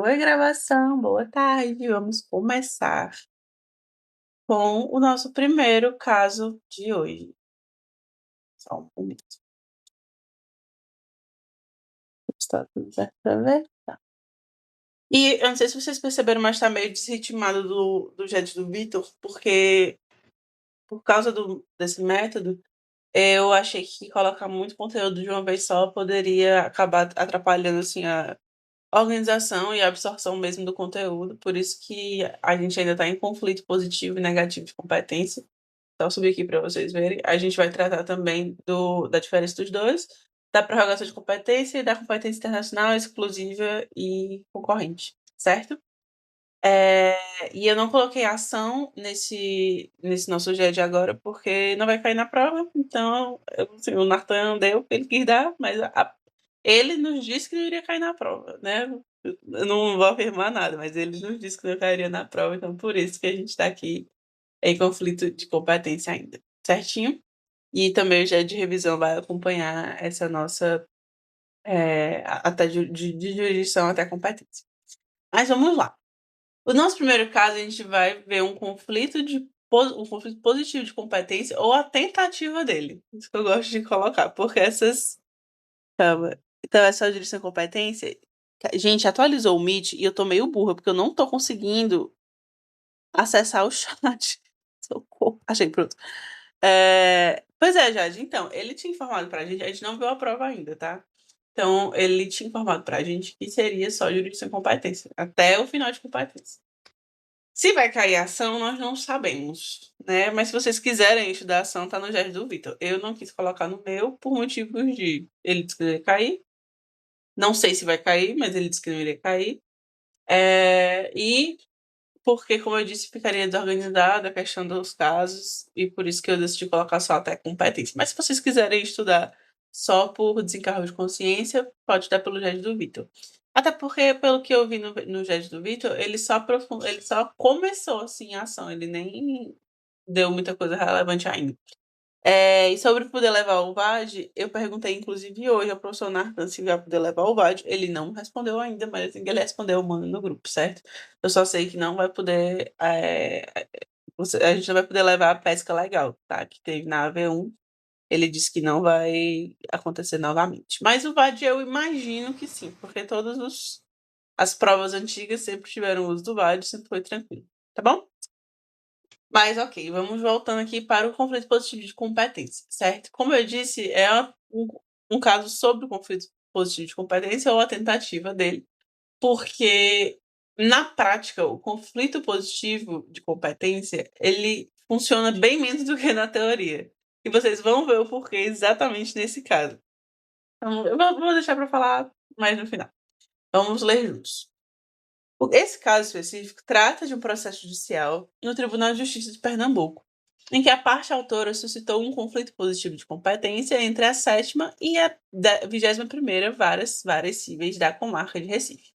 Oi, gravação, boa tarde. Vamos começar com o nosso primeiro caso de hoje. Só um momento. Está tudo certo pra ver? Tá. E eu não sei se vocês perceberam, mas tá meio desritimado do jet do Vitor, porque por causa desse método, eu achei que colocar muito conteúdo de uma vez só poderia acabar atrapalhando assim a organização e a absorção mesmo do conteúdo. Por isso que a gente ainda está em conflito positivo e negativo de competência. Então, subir aqui para vocês verem. A gente vai tratar também da diferença dos dois, da prorrogação de competência e da competência internacional, exclusiva e concorrente, certo? É, e eu não coloquei ação nesse nosso dia de agora, porque não vai cair na prova. Então, assim, o Natan deu o que ele quis dar, mas ele nos disse que não iria cair na prova, né? Eu não vou afirmar nada, mas ele nos disse que não cairia na prova, então por isso que a gente está aqui em conflito de competência ainda, certinho? E também o GE de revisão vai acompanhar essa nossa até de jurisdição até competência. Mas vamos lá. O nosso primeiro caso, a gente vai ver um conflito positivo de competência ou a tentativa dele. Isso que eu gosto de colocar, porque essas. Calma. Então, essa jurisdição e competência. Gente, atualizou o Meet e eu tô meio burra, porque eu não tô conseguindo acessar o chat. Socorro. Achei, pronto. Pois é, Jade. Então, ele tinha informado pra gente, a gente não viu a prova ainda, tá? Então, ele tinha informado pra gente que seria só jurisdição e competência, até o final de competência. Se vai cair a ação, nós não sabemos, né? Mas se vocês quiserem estudar a ação, tá no GES do Vitor. Eu não quis colocar no meu por motivos de ele disse que não ia cair. Não sei se vai cair, mas ele disse que não iria cair. E porque, como eu disse, ficaria desorganizada a questão dos casos, e por isso que eu decidi colocar só até competência. Mas se vocês quiserem estudar só por desencargo de consciência, pode dar pelo GED do Vitor. Até porque, pelo que eu vi no GED do Vitor, ele só começou assim a ação, ele nem deu muita coisa relevante ainda. E sobre poder levar o VAD, eu perguntei, inclusive, hoje ao professor Nartan se vai poder levar o VAD. Ele não respondeu ainda, mas assim, ele respondeu, mano, no grupo, certo? Eu só sei que não vai poder. A gente não vai poder levar a pesca legal, tá? Que teve na AV1. Ele disse que não vai acontecer novamente. Mas o VAD eu imagino que sim, porque as provas antigas sempre tiveram uso do VAD, sempre foi tranquilo. Tá bom? Mas ok, vamos voltando aqui para o conflito positivo de competência, certo? Como eu disse, é um caso sobre o conflito positivo de competência ou a tentativa dele, porque na prática o conflito positivo de competência ele funciona bem menos do que na teoria. E vocês vão ver o porquê exatamente nesse caso. Então, eu vou deixar para falar mais no final. Vamos ler juntos. Esse caso específico trata de um processo judicial no Tribunal de Justiça de Pernambuco, em que a parte autora suscitou um conflito positivo de competência entre a 7ª e a 21ª varas cíveis da comarca de Recife.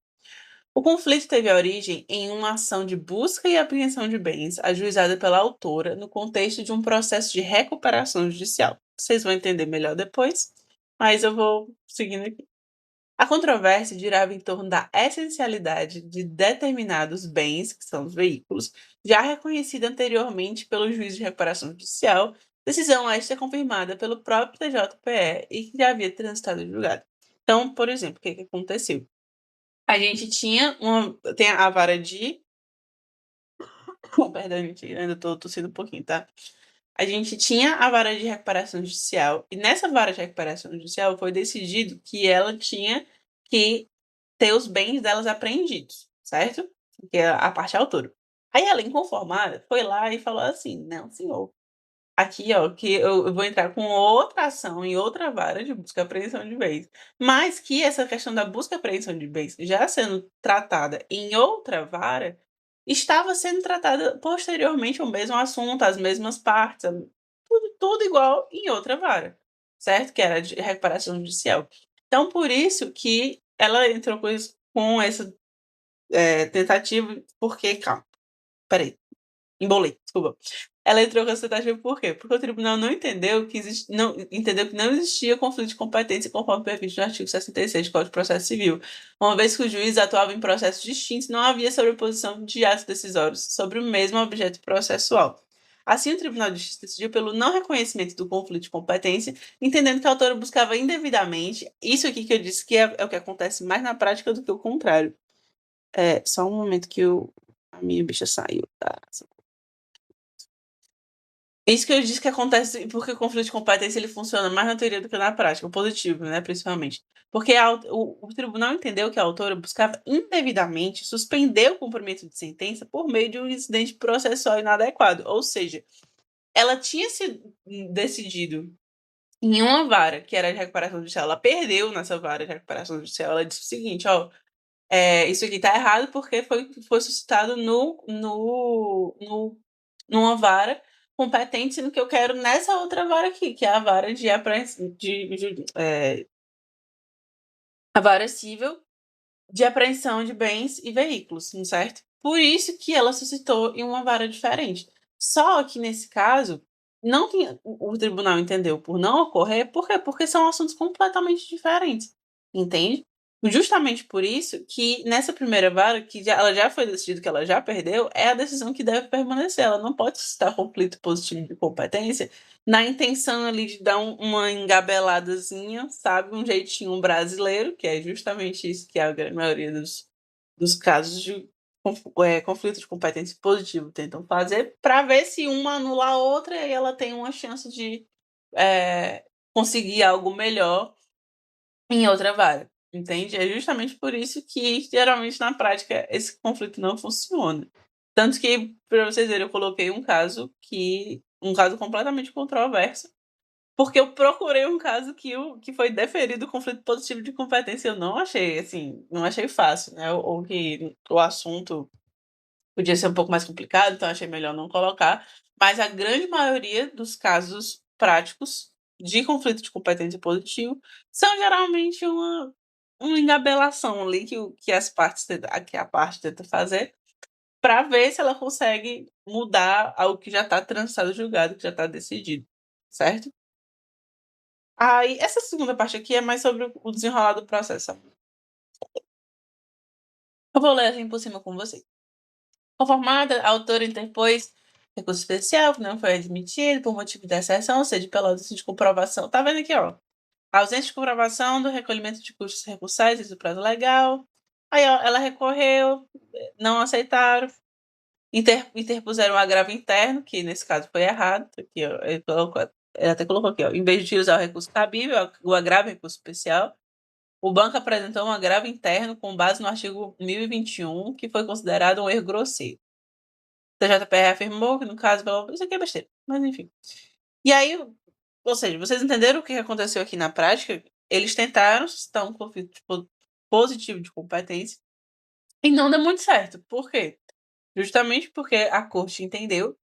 O conflito teve origem em uma ação de busca e apreensão de bens ajuizada pela autora no contexto de um processo de recuperação judicial. Vocês vão entender melhor depois, mas eu vou seguindo aqui. A controvérsia girava em torno da essencialidade de determinados bens, que são os veículos, já reconhecida anteriormente pelo juiz de recuperação judicial, decisão esta confirmada pelo próprio TJPE e que já havia transitado em julgado. Então, por exemplo, o que aconteceu? A gente tem a vara de... Perdão, gente, ainda estou tossindo um pouquinho, tá? A gente tinha a vara de recuperação judicial, e nessa vara de recuperação judicial foi decidido que ela tinha que ter os bens delas apreendidos, certo? Que é a parte autora. Aí ela, inconformada, foi lá e falou assim: não, senhor, aqui, ó, que eu vou entrar com outra ação em outra vara de busca e apreensão de bens. Mas que essa questão da busca e apreensão de bens já sendo tratada em outra vara, estava sendo tratada posteriormente ao mesmo assunto, as mesmas partes, tudo igual em outra vara, certo? Que era de recuperação judicial. Então, por isso que ela entrou com essa tentativa, porque, calma, peraí, embolei, desculpa. Ela entrou com essa taxa por quê? Porque o tribunal não entendeu que não existia conflito de competência conforme previsto no artigo 66 do Código de Processo Civil, uma vez que o juiz atuava em processos distintos, não havia sobreposição de atos decisórios sobre o mesmo objeto processual. Assim, o Tribunal de Justiça decidiu pelo não reconhecimento do conflito de competência, entendendo que a autora buscava indevidamente, isso aqui que eu disse que é o que acontece mais na prática do que o contrário. Só um momento que a minha bicha saiu, tá? Isso que eu disse que acontece porque o conflito de competência ele funciona mais na teoria do que na prática, o positivo, né, principalmente. Porque o tribunal entendeu que a autora buscava indevidamente suspender o cumprimento de sentença por meio de um incidente processual inadequado. Ou seja, ela tinha se decidido em uma vara, que era de recuperação judicial, ela perdeu nessa vara de recuperação judicial. Ela disse o seguinte: ó, isso aqui tá errado porque foi suscitado numa vara competente, sendo que eu quero nessa outra vara aqui, que é a vara de apreensão, a vara civil de apreensão de bens e veículos, certo? Por isso que ela suscitou em uma vara diferente. Só que nesse caso, não tinha, o tribunal entendeu por não ocorrer, por quê? Porque são assuntos completamente diferentes, entende? Justamente por isso que nessa primeira vara, ela já foi decidido que ela já perdeu, é a decisão que deve permanecer. Ela não pode suscitar conflito positivo de competência na intenção ali de dar uma engabeladazinha, sabe? Um jeitinho brasileiro, que é justamente isso que a grande maioria dos casos de conflito de competência positivo tentam fazer, para ver se uma anula a outra e ela tem uma chance de conseguir algo melhor em outra vara, entende? É justamente por isso que, geralmente, na prática, esse conflito não funciona. Tanto que, para vocês verem, eu coloquei um caso completamente controverso, porque eu procurei um caso que foi deferido conflito positivo de competência. Eu não achei, assim, não achei fácil, né? Ou que o assunto podia ser um pouco mais complicado, então achei melhor não colocar. Mas a grande maioria dos casos práticos de conflito de competência positivo são geralmente uma engabelação ali que a parte tenta fazer para ver se ela consegue mudar algo que já está transitado julgado, que já está decidido, certo? Aí, essa segunda parte aqui é mais sobre o desenrolar do processo. Eu vou ler assim por cima com você. Conformada, a autora interpôs recurso especial, que não foi admitido por motivo de exceção, ou seja, pela ausência de comprovação. Tá vendo aqui, ó? A ausência de comprovação do recolhimento de custos recursais do prazo legal. Aí, ó, ela recorreu, não aceitaram, interpuseram um agravo interno, que nesse caso foi errado. Aqui, ó, ele até colocou aqui, ó, em vez de usar o recurso cabível, o agravo é recurso especial, o banco apresentou um agravo interno com base no artigo 1021, que foi considerado um erro grosseiro. O TJPR afirmou que, no caso, isso aqui é besteira, mas enfim. E aí, ou seja, vocês entenderam o que aconteceu aqui na prática? Eles tentaram suscitar um conflito positivo de competência e não deu muito certo. Por quê? Justamente porque a corte entendeu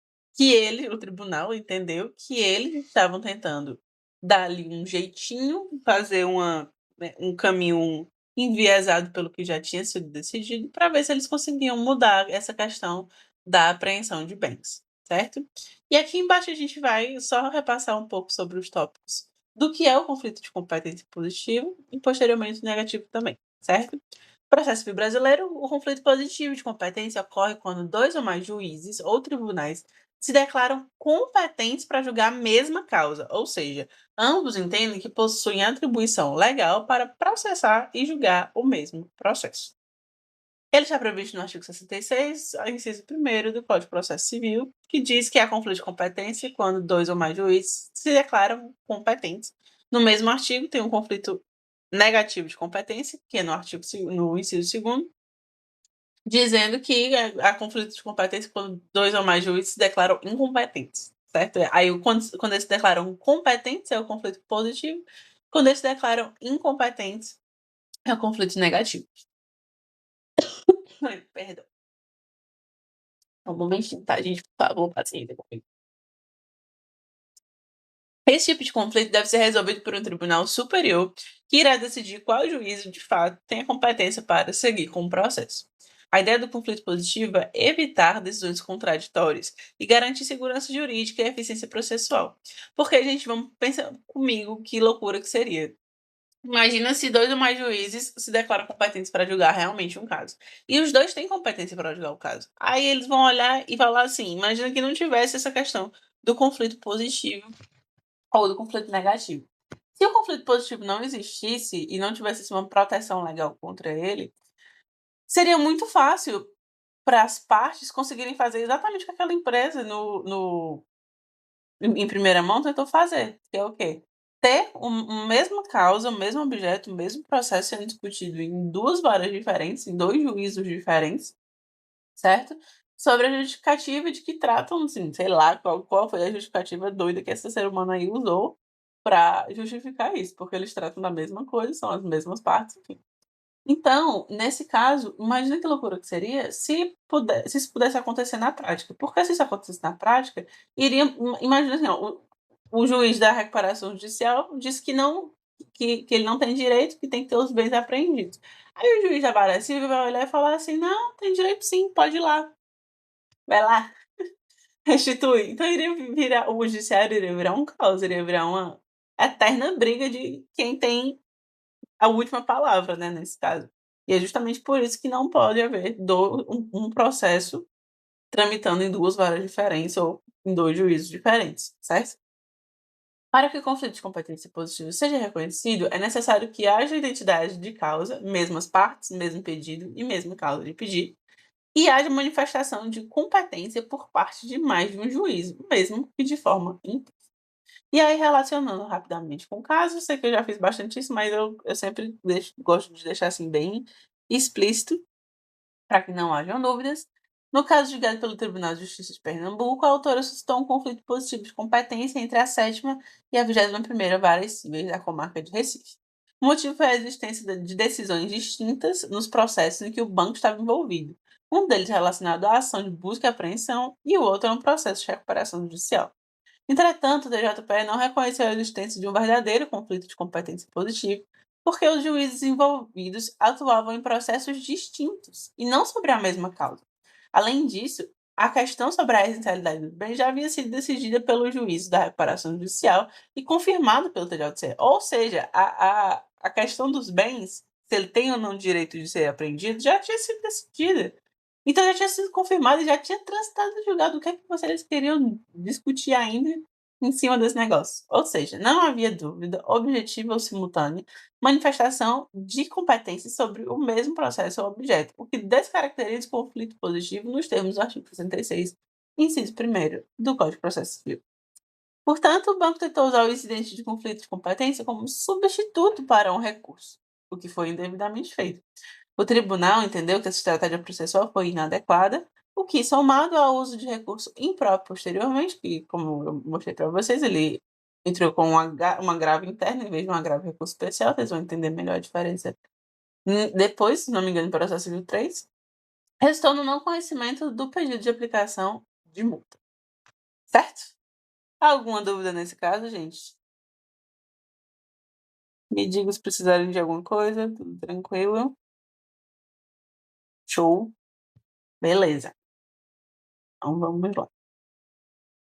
o tribunal entendeu que eles estavam tentando dar ali um jeitinho, fazer um caminho enviesado pelo que já tinha sido decidido, para ver se eles conseguiam mudar essa questão da apreensão de bens, certo? E aqui embaixo a gente vai só repassar um pouco sobre os tópicos do que é o conflito de competência positivo e posteriormente negativo também, certo? Processo civil brasileiro, o conflito positivo de competência ocorre quando dois ou mais juízes ou tribunais se declaram competentes para julgar a mesma causa, ou seja, ambos entendem que possuem atribuição legal para processar e julgar o mesmo processo. Ele está previsto no artigo 66, inciso 1º do Código de Processo Civil, que diz que há conflito de competência quando dois ou mais juízes se declaram competentes. No mesmo artigo, tem um conflito negativo de competência, que é no inciso 2º, dizendo que há conflito de competência quando dois ou mais juízes se declaram incompetentes, certo? Aí, quando eles se declaram competentes, é o conflito positivo. Quando eles se declaram incompetentes, é o conflito negativo. Ai, perdão. Um momentinho, tá, gente? Por favor, paciência comigo. Esse tipo de conflito deve ser resolvido por um tribunal superior que irá decidir qual juízo, de fato, tem a competência para seguir com o processo. A ideia do conflito positivo é evitar decisões contraditórias e garantir segurança jurídica e eficiência processual. Porque, gente, vamos pensar comigo que loucura que seria. Imagina se 2 ou mais juízes se declaram competentes para julgar realmente um caso. E os 2 têm competência para julgar o caso. Aí eles vão olhar e falar assim: imagina que não tivesse essa questão do conflito positivo ou do conflito negativo. Se o conflito positivo não existisse e não tivesse assim, uma proteção legal contra ele, seria muito fácil para as partes conseguirem fazer exatamente o que aquela empresa em primeira mão tentou fazer, que é o quê? Ter mesma causa, o mesmo objeto, o mesmo processo sendo discutido em 2 varas diferentes, em 2 juízos diferentes, certo? Sobre a justificativa de que tratam, assim, sei lá qual foi a justificativa doida que esse ser humano aí usou para justificar isso, porque eles tratam da mesma coisa, são as mesmas partes, enfim. Então, nesse caso, imagina que loucura que seria se isso pudesse acontecer na prática, porque se isso acontecesse na prática, iria imagina assim, ó, o juiz da recuperação judicial disse que não que ele não tem direito, que tem que ter os bens apreendidos. Aí o juiz da vara civil vai olhar e falar assim: "Não, tem direito sim, pode ir lá, vai lá, restitui". Então iria virar o judiciário iria virar um caos, iria virar uma eterna briga de quem tem a última palavra, né, nesse caso. E é justamente por isso que não pode haver um processo tramitando em 2 varas diferentes ou em 2 juízos diferentes, certo? Para que o conflito de competência positivo seja reconhecido, é necessário que haja identidade de causa, mesmas partes, mesmo pedido e mesma causa de pedido, e haja manifestação de competência por parte de mais de um juiz, mesmo que de forma e aí, relacionando rapidamente com o caso, sei que eu já fiz bastante isso, mas eu sempre gosto de deixar assim bem explícito, para que não hajam dúvidas. No caso julgado pelo Tribunal de Justiça de Pernambuco, a autora suscitou um conflito positivo de competência entre a sétima e a 21ª Vara Civil da Comarca de Recife. O motivo foi a existência de decisões distintas nos processos em que o banco estava envolvido. Um deles relacionado à ação de busca e apreensão e o outro a um processo de recuperação judicial. Entretanto, o TJPE não reconheceu a existência de um verdadeiro conflito de competência positivo, porque os juízes envolvidos atuavam em processos distintos e não sobre a mesma causa. Além disso, a questão sobre a essencialidade do bem já havia sido decidida pelo juízo da reparação judicial e confirmado pelo TJCE. Ou seja, a questão dos bens, se ele tem ou não direito de ser apreendido, já tinha sido decidida. Então já tinha sido confirmado e já tinha transitado e julgado. O que é que vocês queriam discutir ainda em cima desse negócio? Ou seja, não havia dúvida objetiva ou simultânea, manifestação de competência sobre o mesmo processo ou objeto, o que descaracteriza o conflito positivo nos termos do artigo 66, inciso 1º do Código de Processo Civil. Portanto, o banco tentou usar o incidente de conflito de competência como substituto para um recurso, o que foi indevidamente feito. O tribunal entendeu que essa estratégia processual foi inadequada, o que, somado ao uso de recurso impróprio posteriormente, que, como eu mostrei para vocês, ele entrou com uma grave interna em vez de um agravo recurso especial, vocês vão entender melhor a diferença depois, se não me engano, em processo civil 3, resultou no não conhecimento do pedido de aplicação de multa. Certo? Alguma dúvida nesse caso, gente? Me diga se precisarem de alguma coisa, tudo tranquilo. Show. Beleza. Então vamos lá.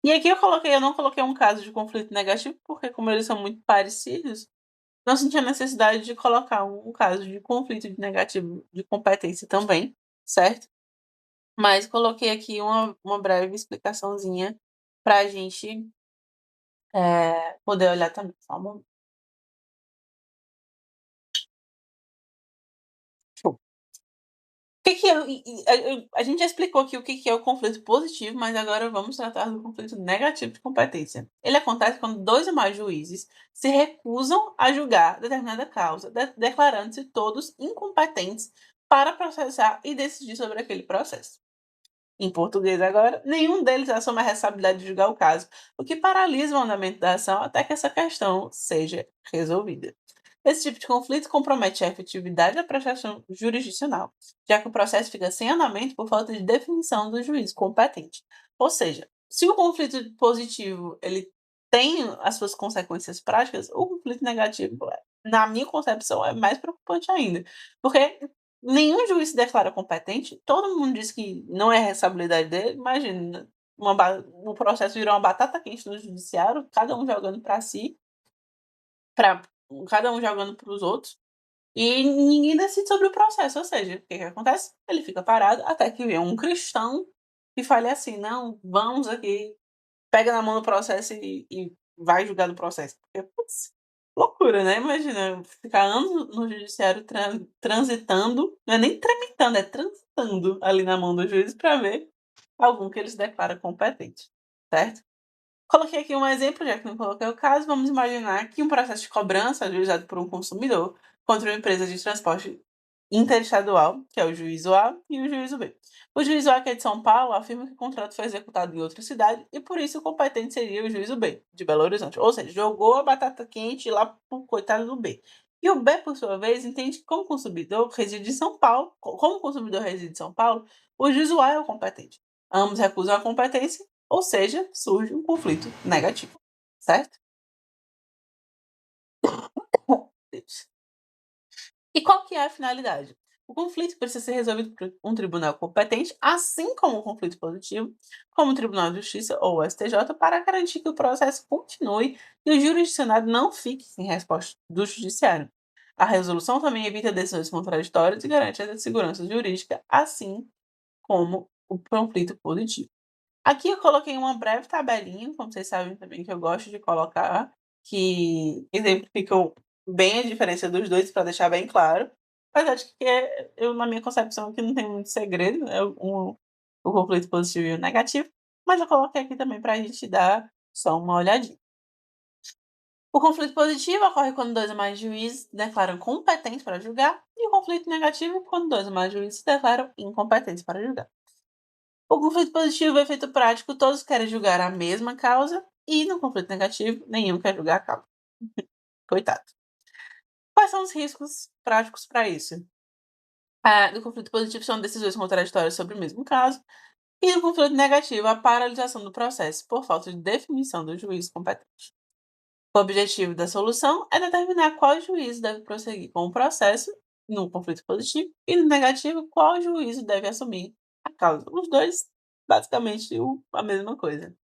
E aqui eu não coloquei um caso de conflito negativo, porque como eles são muito parecidos, não senti a necessidade de colocar um caso de conflito de negativo de competência também, certo? Mas coloquei aqui uma breve explicaçãozinha pra gente poder olhar também. Só um momento. Show. O que que é a gente já explicou aqui o que que é o conflito positivo, mas agora vamos tratar do conflito negativo de competência. Ele acontece quando 2 ou mais juízes se recusam a julgar determinada causa, declarando-se todos incompetentes para processar e decidir sobre aquele processo. Em português agora, nenhum deles assume a responsabilidade de julgar o caso, o que paralisa o andamento da ação até que essa questão seja resolvida. Esse tipo de conflito compromete a efetividade da prestação jurisdicional, já que o processo fica sem andamento por falta de definição do juiz competente. Ou seja, se o conflito positivo ele tem as suas consequências práticas, o conflito negativo, na minha concepção, é mais preocupante ainda. Porque nenhum juiz se declara competente, todo mundo diz que não é responsabilidade dele, imagina, o processo virou uma batata quente no judiciário, cada um jogando para si, pra cada um jogando para os outros, e ninguém decide sobre o processo, ou seja, o que que acontece? Ele fica parado até que vem um cristão e fale assim: "Não, vamos aqui", pega na mão do processo e vai julgar no processo. Porque, putz, loucura, né, imagina ficar anos no judiciário transitando, não é nem tramitando, é transitando ali na mão do juiz para ver algum que ele se declara competente, certo? Coloquei aqui um exemplo, já que não coloquei o caso, vamos imaginar que um processo de cobrança ajuizado por um consumidor contra uma empresa de transporte interestadual, que é o juízo A e o juízo B. O juízo A, que é de São Paulo, afirma que o contrato foi executado em outra cidade e por isso o competente seria o juízo B, de Belo Horizonte. Ou seja, jogou a batata quente lá pro coitado do B. E o B, por sua vez, entende que como o consumidor reside em São Paulo, como o consumidor reside em São Paulo, o juízo A é o competente. Ambos recusam a competência, ou seja, surge um conflito negativo, certo? Deus. E qual que é a finalidade? O conflito precisa ser resolvido por um tribunal competente, assim como o conflito positivo, como o Tribunal de Justiça ou o STJ, para garantir que o processo continue e o jurisdicionado não fique sem resposta do judiciário. A resolução também evita decisões contraditórias e garante a segurança jurídica, assim como o conflito positivo. Aqui eu coloquei uma breve tabelinha, como vocês sabem também que eu gosto de colocar, que exemplificam bem a diferença dos 2 para deixar bem claro. Apesar de que eu na minha concepção aqui não tem muito segredo, né, o conflito positivo e o negativo, mas eu coloquei aqui também para a gente dar só uma olhadinha. O conflito positivo ocorre quando 2 ou mais juízes declaram competentes para julgar, e o conflito negativo quando 2 ou mais juízes se declaram incompetentes para julgar. O conflito positivo é efeito prático, todos querem julgar a mesma causa, e no conflito negativo, nenhum quer julgar a causa. Coitado. Quais são os riscos práticos para isso? No conflito positivo são decisões contraditórias sobre o mesmo caso, e no conflito negativo, a paralisação do processo por falta de definição do juiz competente. O objetivo da solução é determinar qual juízo deve prosseguir com o processo no conflito positivo e no negativo, qual juízo deve assumir a causa. Os dois, basicamente, a mesma coisa.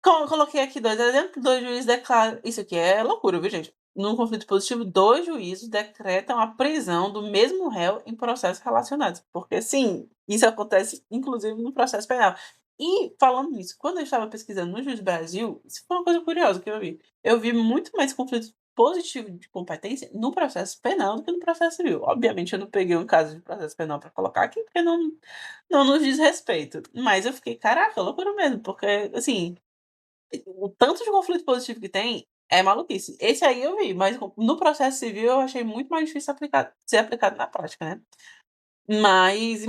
Coloquei aqui 2 exemplos, 2 juízes declaram isso aqui é loucura, viu, gente. No conflito positivo, 2 juízes decretam a prisão do mesmo réu em processos relacionados, porque sim, isso acontece inclusive no processo penal. E falando nisso, quando eu estava pesquisando no Juiz Brasil, isso foi uma coisa curiosa que eu vi. Eu vi muito mais conflito positivo de competência no processo penal do que no processo civil. Obviamente eu não peguei um caso de processo penal para colocar aqui, porque não nos diz respeito, mas eu fiquei: "Caraca, loucura mesmo", porque, assim, o tanto de conflito positivo que tem é maluquice. Esse aí eu vi, mas no processo civil eu achei muito mais difícil ser aplicado na prática, né. Mas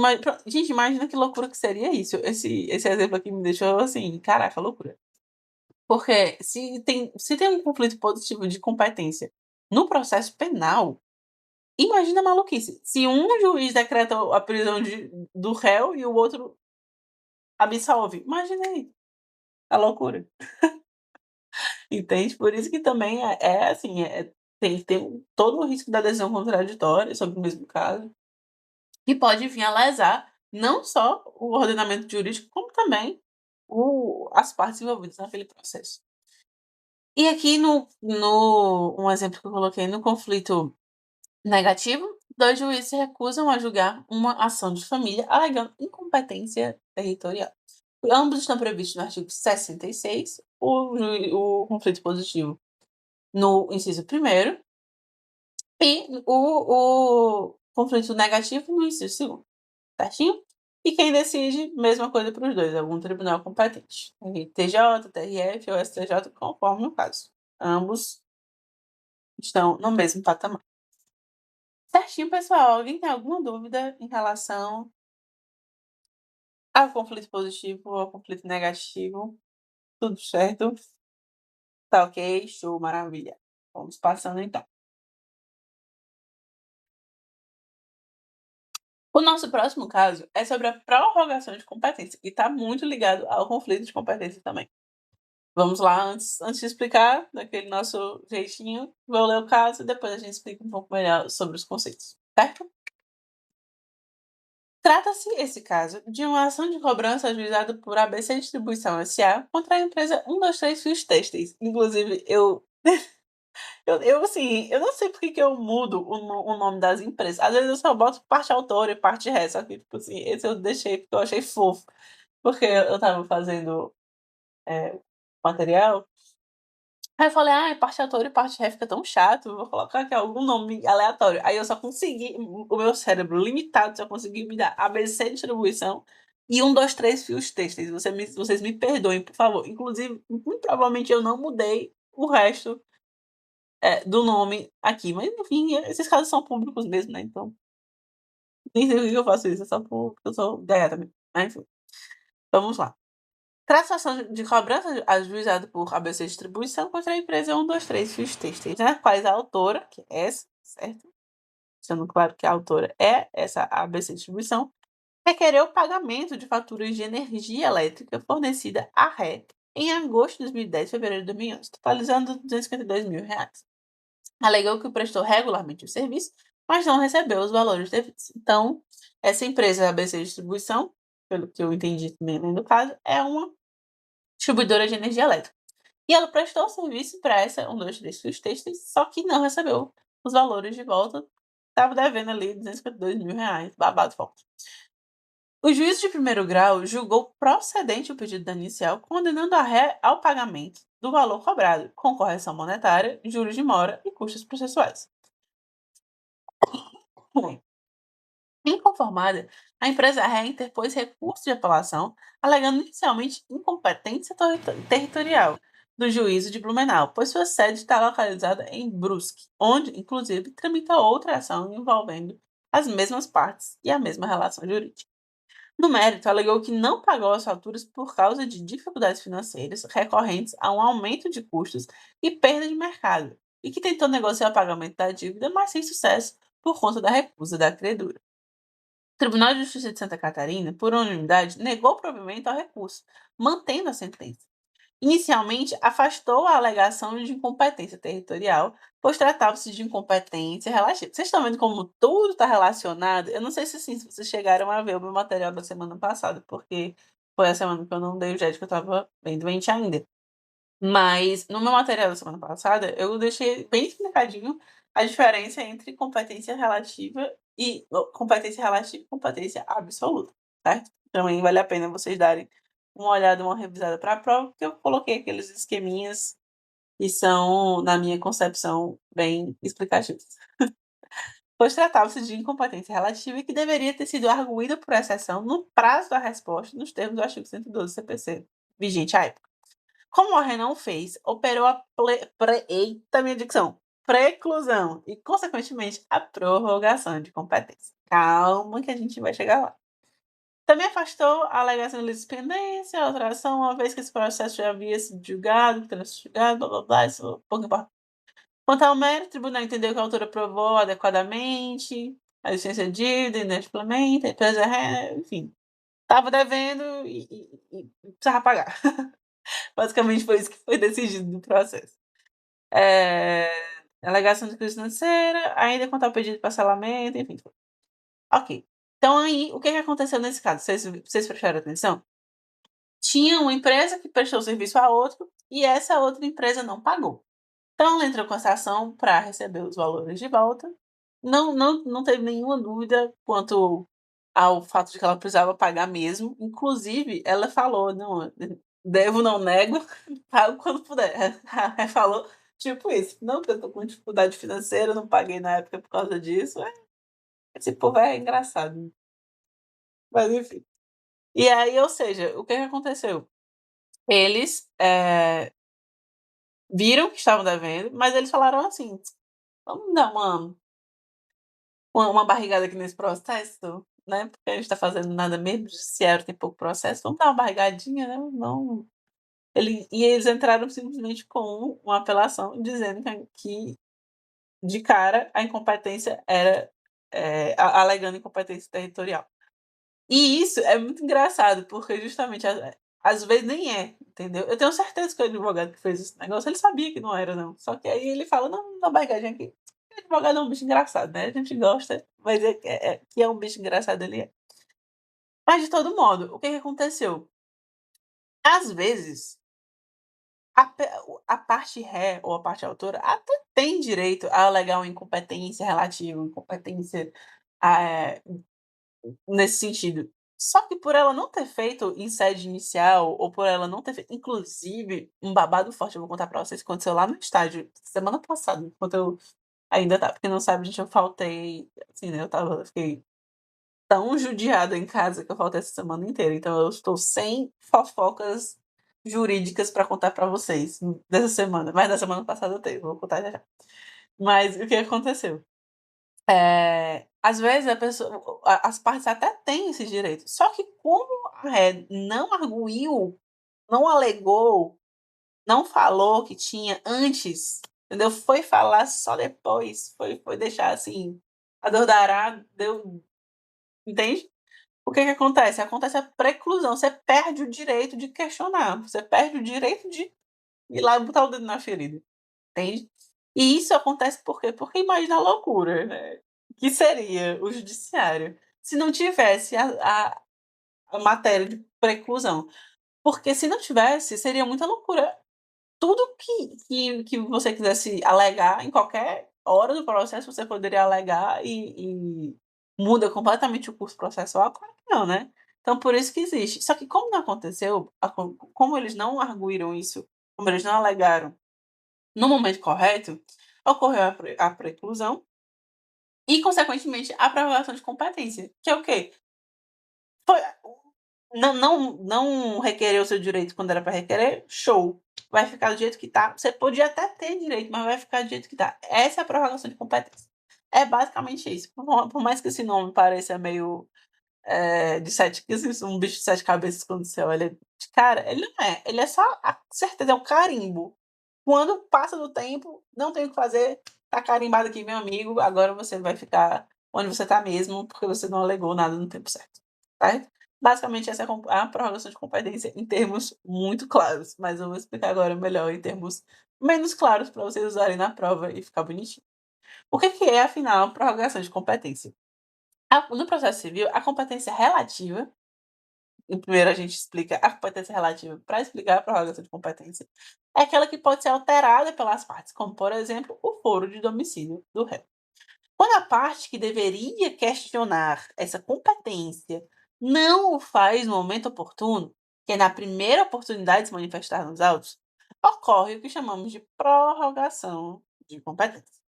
gente, imagina que loucura que seria isso. Esse exemplo aqui me deixou assim: "Caraca, loucura". Porque se tem um conflito positivo de competência no processo penal, imagina a maluquice. Se um juiz decreta a prisão do réu e o outro absolve, imagina aí a loucura. Entende? Por isso que também é assim, tem todo o risco da decisão contraditória sobre o mesmo caso, que pode vir a lesar não só o ordenamento jurídico, como também as partes envolvidas naquele processo. E aqui no um exemplo que eu coloquei no conflito negativo, 2 juízes se recusam a julgar uma ação de família alegando incompetência territorial. Ambos estão previstos no artigo 66, o conflito positivo no inciso primeiro e o conflito negativo no inciso segundo, certinho? E quem decide, mesma coisa para os 2, algum tribunal competente, TJ, TRF ou STJ, conforme o caso. Ambos estão no mesmo patamar. Certinho, pessoal. Alguém tem alguma dúvida em relação ao conflito positivo ou ao conflito negativo? Tudo certo? Tá ok? Show, maravilha. Vamos passando então. O nosso próximo caso é sobre a prorrogação de competência, e está muito ligado ao conflito de competência também. Vamos lá, antes de explicar daquele nosso jeitinho, vou ler o caso e depois a gente explica um pouco melhor sobre os conceitos, certo? Trata-se esse caso de uma ação de cobrança ajuizada por ABC Distribuição S.A. contra a empresa 123 Fios Têxteis. Inclusive, assim, eu não sei por que eu mudo o nome das empresas. Às vezes eu só boto parte autora e parte ré, só que, tipo assim, esse eu deixei porque eu achei fofo. Porque eu estava fazendo material. Aí eu falei, ah, parte autora e parte ré fica tão chato, vou colocar aqui algum nome aleatório. Aí eu só consegui, o meu cérebro limitado só conseguiu me dar ABC Distribuição e 123 Fios Têxteis. Vocês me perdoem, por favor. Inclusive, muito provavelmente eu não mudei o resto do nome aqui. Mas, enfim, esses casos são públicos mesmo, né? Então, nem sei por que eu faço isso, é só porque eu sou gaiata mesmo. Mas, enfim, vamos lá. Trata-se ação de cobrança ajuizada por ABC Distribuição contra a empresa 123 Fios Têxteis, nas quais a autora, que é essa, certo? Sendo claro que a autora é essa ABC Distribuição, requereu o pagamento de faturas de energia elétrica fornecida à RE em agosto de 2010 e fevereiro de 2011, totalizando R$ 252.000. Alegou que prestou regularmente o serviço, mas não recebeu os valores devidos. Então, essa empresa ABC Distribuição, pelo que eu entendi também no caso, é uma distribuidora de energia elétrica. E ela prestou serviço para essa 123 Fios Têxteis, só que não recebeu os valores de volta. Estava devendo ali R$ 252.000, babado forte. O juiz de primeiro grau julgou procedente o pedido da inicial, condenando a ré ao pagamento do valor cobrado, com correção monetária, juros de mora e custos processuais. Inconformada, a empresa ré interpôs recurso de apelação, alegando inicialmente incompetência territorial do juízo de Blumenau, pois sua sede está localizada em Brusque, onde, inclusive, tramita outra ação envolvendo as mesmas partes e a mesma relação jurídica. No mérito, alegou que não pagou as faturas por causa de dificuldades financeiras recorrentes a um aumento de custos e perda de mercado, e que tentou negociar o pagamento da dívida, mas sem sucesso por conta da recusa da credora. O Tribunal de Justiça de Santa Catarina, por unanimidade, negou provimento ao recurso, mantendo a sentença. Inicialmente, afastou a alegação de incompetência territorial, pois tratava-se de incompetência relativa. Vocês estão vendo como tudo está relacionado? Eu não sei se, assim, se vocês chegaram a ver o meu material da semana passada, porque foi a semana que eu não dei o jeito que eu estava bem doente ainda. Mas no meu material da semana passada, eu deixei bem explicadinho a diferença entre competência relativa e competência absoluta, certo? Também vale a pena vocês darem uma olhada, uma revisada para a prova, porque eu coloquei aqueles esqueminhas que são, na minha concepção, bem explicativos. Pois tratava-se de incompetência relativa e que deveria ter sido arguída por exceção no prazo da resposta, nos termos do artigo 112 do CPC, vigente à época. Como o RE não fez, operou a eita minha dicção, preclusão e, consequentemente, a prorrogação de competência. Calma que a gente vai chegar lá. Também afastou a alegação de litispendência, alteração, uma vez que esse processo já havia sido julgado, transjugado, blá blá blá, isso pouco importa. Quanto ao mérito, o tribunal entendeu que a autora provou adequadamente a existência de dívida, inadimplementa, a empresa, enfim, estava devendo e precisava pagar. Basicamente foi isso que foi decidido no processo. Alegação de crise financeira, ainda quanto ao pedido de parcelamento, enfim. Ok. Então aí, o que aconteceu nesse caso? Vocês prestaram atenção? Tinha uma empresa que prestou serviço a outro e essa outra empresa não pagou. Então ela entrou com essa ação para receber os valores de volta. Não teve nenhuma dúvida quanto ao fato de que ela precisava pagar mesmo. Inclusive, ela falou, não, devo, não nego, pago quando puder. Ela falou, tipo isso, não, porque eu tô com dificuldade financeira, não paguei na época por causa disso. Esse povo é engraçado. Mas enfim. E aí, ou seja, o que aconteceu? Eles viram que estavam devendo, mas eles falaram assim, vamos dar uma barrigada aqui nesse processo, né, porque a gente tá fazendo nada mesmo, judiciário tem pouco processo, vamos dar uma barrigadinha, né, não. E eles entraram simplesmente com uma apelação dizendo que de cara a incompetência era, alegando incompetência territorial. E isso é muito engraçado, porque justamente às vezes nem é, entendeu? Eu tenho certeza que o advogado que fez esse negócio, ele sabia que não era não, só que aí ele fala: "Não, dá uma barrigadinha aqui". O advogado é um bicho engraçado, né, a gente gosta, mas que é um bicho engraçado ele é. Mas de todo modo, o que que aconteceu? Às vezes, a parte ré ou a parte autora até tem direito a alegar uma incompetência relativa, incompetência, eh, nesse sentido. Só que por ela não ter feito em sede inicial, ou por ela não ter feito inclusive, um babado forte, eu vou contar pra vocês que aconteceu lá no estágio, semana passada, enquanto eu ainda estava, pra quem não sabe, gente, eu faltei, assim, né, eu fiquei tão judiada em casa que eu faltei essa semana inteira, então eu estou sem fofocas jurídicas pra contar pra vocês, dessa semana, mas da semana passada eu tenho, vou contar já já. Mas o que aconteceu? Às vezes a pessoa as partes até têm esse direito, só que como a ré não arguiu, não alegou, não falou que tinha antes, entendeu, foi falar só depois, foi deixar, assim, a dor dará, deu, entende? O que que acontece? Acontece a preclusão, você perde o direito de questionar, você perde o direito de ir lá e botar o dedo na ferida, entende? E isso acontece por quê? Porque imagina a loucura, né, que seria o judiciário se não tivesse a matéria de preclusão. Porque se não tivesse, seria muita loucura. Tudo que você quisesse alegar em qualquer hora do processo, você poderia alegar e muda completamente o curso processual? Claro que não, né. Então por isso que existe. Só que como não aconteceu, como eles não arguíram isso, como eles não alegaram no momento correto, ocorreu a preclusão e, consequentemente, a prorrogação de competência, que é o quê? Foi não requereu o seu direito quando era para requerer, show, vai ficar do jeito que tá. Você podia até ter direito, mas vai ficar do jeito que tá. Essa é a prorrogação de competência. É basicamente isso. Por mais que esse nome pareça meio, de sete, que assim, um bicho de 7 cabeças quando você olha de cara, ele não é, ele é só a certeza, é um carimbo. Quando passa do tempo, não tem o que fazer, tá carimbado aqui meu amigo, agora você vai ficar onde você tá mesmo, porque você não alegou nada no tempo certo, certo? Basicamente essa é a prorrogação de competência em termos muito claros, mas eu vou explicar agora melhor em termos menos claros para vocês usarem na prova e ficar bonitinho. O que que é afinal prorrogação de competência? No processo civil, a competência relativa, e primeiro a gente explica a competência relativa para explicar a prorrogação de competência, é aquela que pode ser alterada pelas partes, como, por exemplo, o foro de domicílio do réu. Quando a parte que deveria questionar essa competência não o faz no momento oportuno, que é na primeira oportunidade de se manifestar nos autos, ocorre o que chamamos de prorrogação de competência.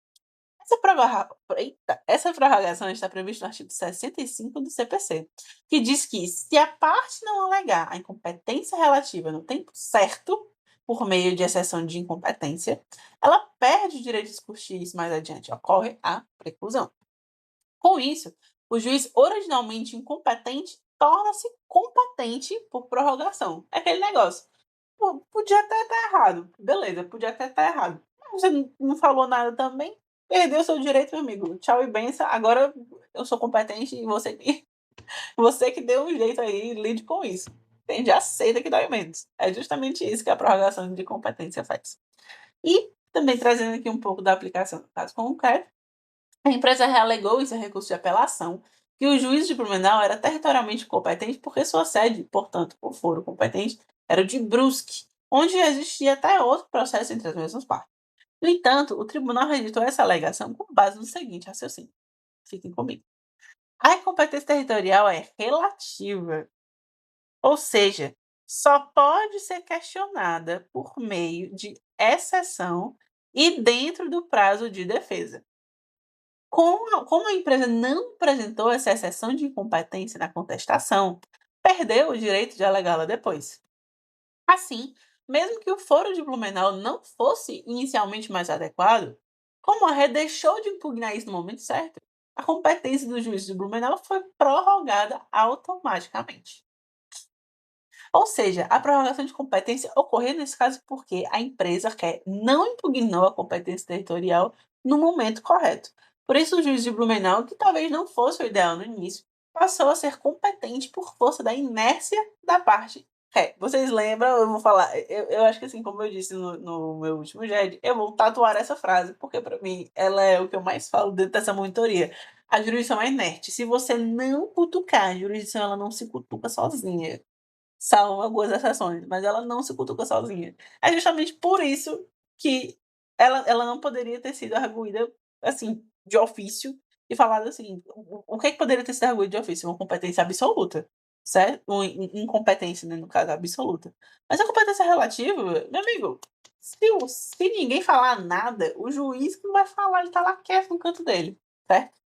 Essa prorrogação está prevista no artigo 65 do CPC, que diz que, se a parte não alegar a incompetência relativa no tempo certo, por meio de exceção de incompetência, ela perde o direito de discutir isso mais adiante, ocorre a preclusão. Com isso, o juiz originalmente incompetente torna-se competente por prorrogação. É aquele negócio, podia até estar errado, beleza, podia até estar errado, mas você não falou nada também, perdeu seu direito, meu amigo, tchau e benção, agora eu sou competente e você que você que deu um jeito aí, lide com isso, entende, aceita que dói menos. É justamente isso que a prorrogação de competência faz. E também trazendo aqui um pouco da aplicação do caso concreto, a empresa realegou em seu recurso de apelação que o juiz de Blumenau era territorialmente competente porque sua sede, portanto, o foro competente, era o de Brusque, onde existia até outro processo entre as mesmas partes. No entanto, o tribunal rejeitou essa alegação com base no seguinte raciocínio. Fiquem comigo. A incompetência territorial é relativa, ou seja, só pode ser questionada por meio de exceção e dentro do prazo de defesa. Como a empresa não apresentou essa exceção de incompetência na contestação, perdeu o direito de alegá-la depois. Assim, mesmo que o foro de Blumenau não fosse inicialmente mais adequado, como a rede deixou de impugnar isso no momento certo, a competência do juiz de Blumenau foi prorrogada automaticamente. Ou seja, a prorrogação de competência ocorreu nesse caso porque a empresa não impugnou a competência territorial no momento correto. Por isso, o juiz de Blumenau, que talvez não fosse o ideal no início, passou a ser competente por força da inércia da parte ré. Vocês lembram? Eu vou falar. Eu acho que, assim, como eu disse no meu último GED, eu vou tatuar essa frase, porque para mim ela é o que eu mais falo dentro dessa monitoria. A jurisdição é inerte. Se você não cutucar, a jurisdição ela não se cutuca sozinha, salvo algumas exceções, mas ela não se cutuca sozinha. É justamente por isso que ela não poderia ter sido arguida, assim, de ofício e falado assim, o que é que poderia ter sido arguído de ofício? Uma competência absoluta, certo? Uma incompetência, né, no caso, absoluta. Mas a competência relativa, meu amigo, se ninguém falar nada, o juiz que não vai falar, ele tá lá quieto no canto dele, certo?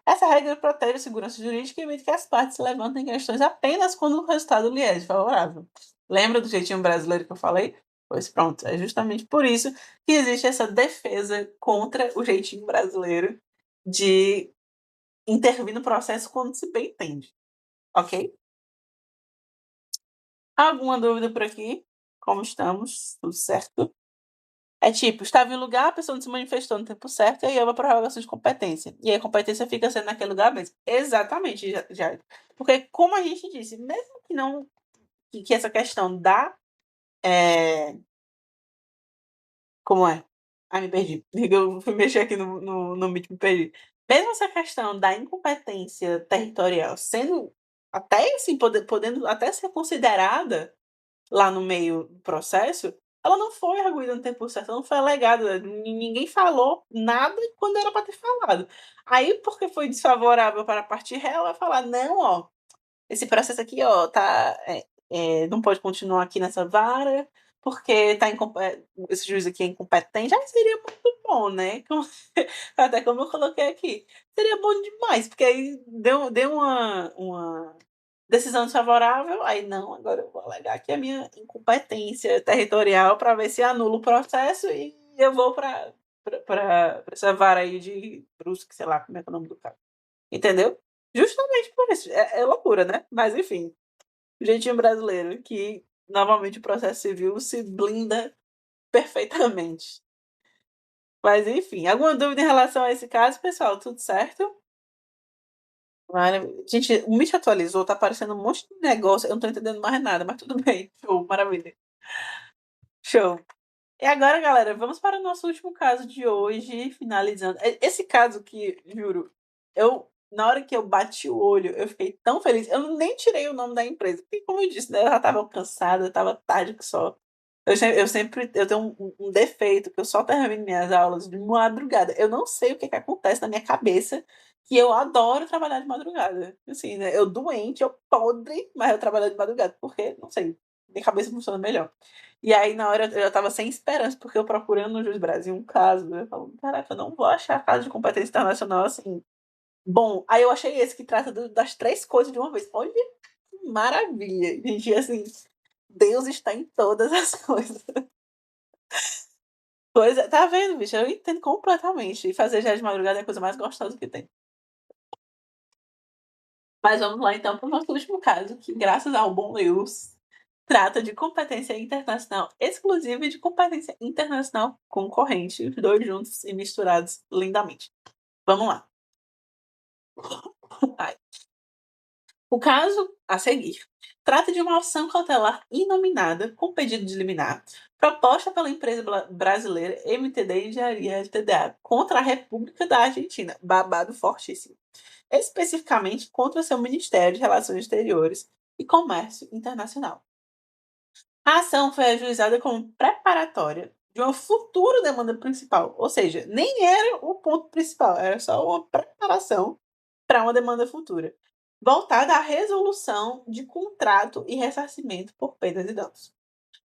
Essa regra protege a segurança jurídica e evita que as partes levantem questões apenas quando o resultado lhe é desfavorável. Lembra do jeitinho brasileiro que eu falei? Pois pronto, é justamente por isso que existe essa defesa contra o jeitinho brasileiro de intervir no processo quando se bem entende, ok? Alguma dúvida por aqui? Como estamos? Tudo certo? É tipo, estava em um lugar, a pessoa não se manifestou no tempo certo, e aí é uma prorrogação de competência. E aí a competência fica sendo naquele lugar mesmo. Exatamente, já. Porque, como a gente disse, mesmo que não. Que essa questão da. Como é? Ai, me perdi. Eu fui mexer aqui no Meet, me perdi. Mesmo essa questão da incompetência territorial sendo até assim, podendo até ser considerada lá no meio do processo, ela não foi arguida no tempo certo, ela não foi alegada, ninguém falou nada quando era para ter falado. Aí, porque foi desfavorável para a parte réu, ela vai falar: "Não, ó, esse processo aqui, ó, tá, não pode continuar aqui nessa vara, porque tá esse juiz aqui é incompetente". Aí seria muito bom, né, até como eu coloquei aqui, seria bom demais, porque aí deu uma decisão desfavorável, aí não, agora eu vou alegar aqui a minha incompetência territorial para ver se anula o processo e eu vou para essa vara aí de Brusque, sei lá como é que é o nome do cara, entendeu? Justamente por isso, é loucura, né, mas enfim, o jeitinho brasileiro que, novamente, o processo civil se blinda perfeitamente. Mas enfim, alguma dúvida em relação a esse caso, pessoal, tudo certo? Gente, o Meet atualizou, tá aparecendo um monte de negócio, eu não tô entendendo mais nada, mas tudo bem. Show, maravilha. Show. E agora, galera, vamos para o nosso último caso de hoje, finalizando. Esse caso que, juro, na hora que eu bati o olho, eu fiquei tão feliz. Eu nem tirei o nome da empresa, porque, como eu disse, né, eu já estava cansada, eu estava tarde que só. Eu tenho um defeito, que eu só termino minhas aulas de madrugada. Eu não sei o que acontece na minha cabeça, que eu adoro trabalhar de madrugada. Assim, né? Eu doente, eu podre, mas eu trabalho de madrugada, porque, não sei, minha cabeça funciona melhor. E aí, na hora, eu já estava sem esperança, porque eu procurando no Juiz Brasil um caso, né? Eu falo, caraca, eu não vou achar caso de competência internacional assim. Bom, aí eu achei esse que trata das três coisas de uma vez. Olha que maravilha, gente, assim, Deus está em todas as coisas. Pois é, tá vendo, bicho? Eu entendo completamente. E fazer já de madrugada é a coisa mais gostosa que tem. Mas vamos lá então para o nosso último caso, que graças ao bom Deus, trata de competência internacional exclusiva e de competência internacional concorrente, os dois juntos e misturados lindamente. Vamos lá. Ai. O caso a seguir trata de uma ação cautelar inominada com pedido de liminar, proposta pela empresa brasileira MTD Engenharia LTDA contra a República da Argentina, babado fortíssimo, especificamente contra seu Ministério de Relações Exteriores e Comércio Internacional. A ação foi ajuizada como preparatória de uma futura demanda principal, ou seja, nem era o ponto principal, era só uma preparação para uma demanda futura, voltada à resolução de contrato e ressarcimento por perdas e danos.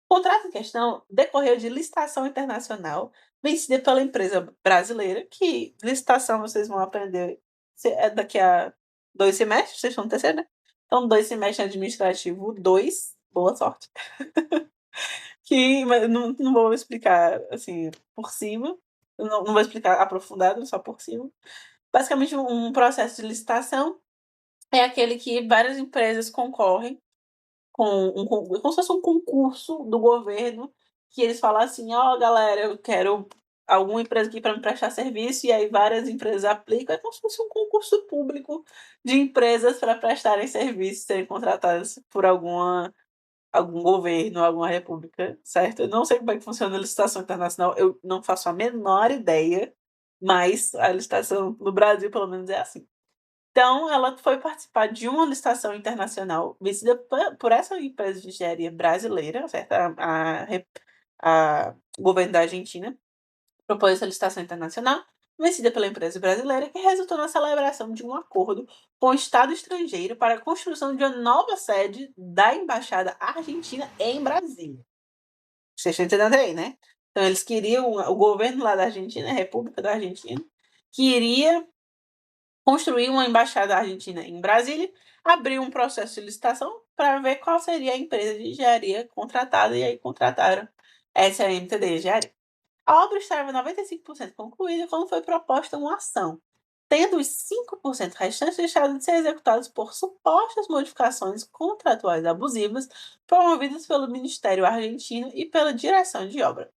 O contrato em questão decorreu de licitação internacional vencida pela empresa brasileira, que licitação vocês vão aprender daqui a 2 semestres, vocês estão no terceiro, né? Então, 2 semestres administrativo 2, boa sorte. Mas não vou explicar, assim, por cima, não vou explicar aprofundado, só por cima. Basicamente, um processo de licitação é aquele que várias empresas concorrem com como se fosse um concurso do governo, que eles falam assim: "Ó, galera, eu quero alguma empresa aqui para me prestar serviço", e aí várias empresas aplicam, é como se fosse um concurso público de empresas para prestarem serviço, serem contratadas por algum governo, alguma república, certo? Eu não sei como é que funciona a licitação internacional, eu não faço a menor ideia, mas a licitação no Brasil, pelo menos, é assim. Então, ela foi participar de uma licitação internacional vencida por essa empresa de engenharia brasileira, certo? O governo da Argentina propôs essa licitação internacional, vencida pela empresa brasileira, que resultou na celebração de um acordo com o Estado estrangeiro para a construção de uma nova sede da embaixada argentina em Brasília. Vocês estão entendendo aí, né? Então, eles queriam, o governo lá da Argentina, a República da Argentina, queria construir uma embaixada argentina em Brasília, abriu um processo de licitação para ver qual seria a empresa de engenharia contratada, e aí contrataram essa MTD Engenharia. A obra estava 95% concluída quando foi proposta uma ação, tendo os 5% restantes deixado de ser executados por supostas modificações contratuais abusivas promovidas pelo Ministério argentino e pela direção de obra.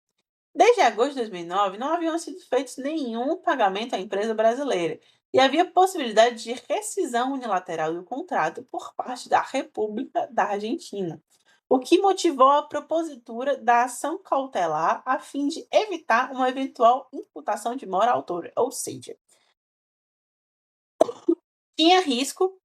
Desde agosto de 2009, não haviam sido feitos nenhum pagamento à empresa brasileira e havia possibilidade de rescisão unilateral do contrato por parte da República da Argentina, o que motivou a propositura da ação cautelar a fim de evitar uma eventual imputação de mora-autora, ou seja, tinha risco